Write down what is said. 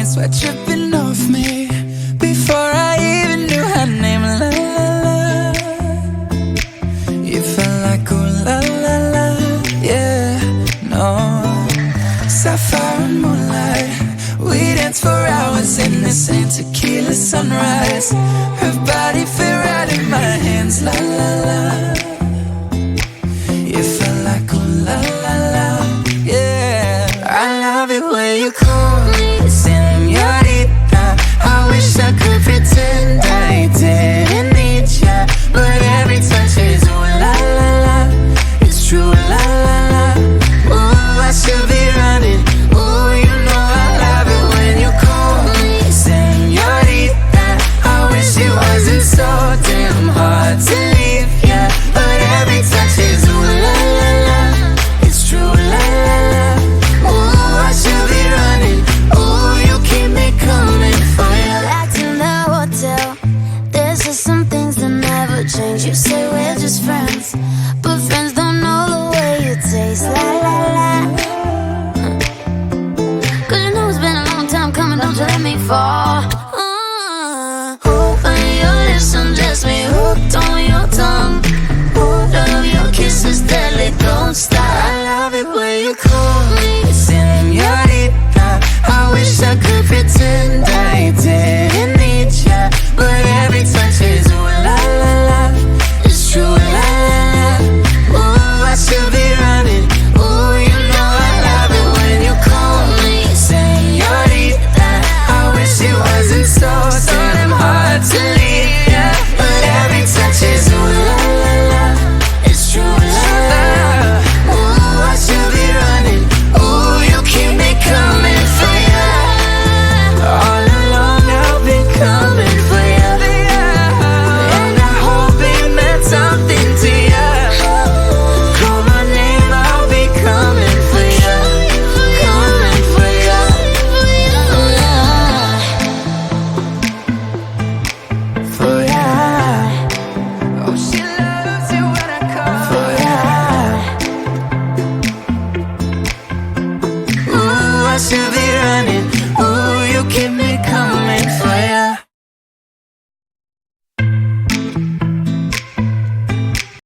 sweat dripping off me before I even knew her name. La la la, you felt like ooh la la la, yeah, no. Sapphire and moonlight, we danced for hours in the same tequila sunrise. Her body fit right in my hands, la la la. You felt like ooh la la la, yeah. I love it when you call me señorita. I wish I could pretend I didn't need ya, but every touch is ooh la la la. It's true, la la la. Ooh, I should be running. Ooh, you know I love it when you call me señorita. I wish it wasn't so damn hard to leave ya, but every touch is ooh la la la. It's true, la la la. Ooh, I should be running. Ooh, you keep me coming for ya. Back in the hotel, there's just some things that never change. You say we're just friends, but friends don't know the way you taste. La la la. Cause you know it's been a long time coming, don't you let me fall. When your lips undress me, hooked on your tongue. Love your kisses deadly, don't stop. I love it when you call me señorita. I wish I could pretend I didn't need ya, but every touch is ooh la la la. It's true, la la la. Ooh, I should be running. Ooh, you know I love it when you call me señorita. I wish it wasn't so damn hard to leave ya, but every touch is ooh la la la. It's true, la la la. Ooh, I should be running. Ooh, you keep me coming for ya. All along I've been coming for ya, and I hope it meant something to ya. Call my name, I'll be coming for ya, coming for ya. For ya. Oh, she loves it when I call for ya. Ooh, I should be running.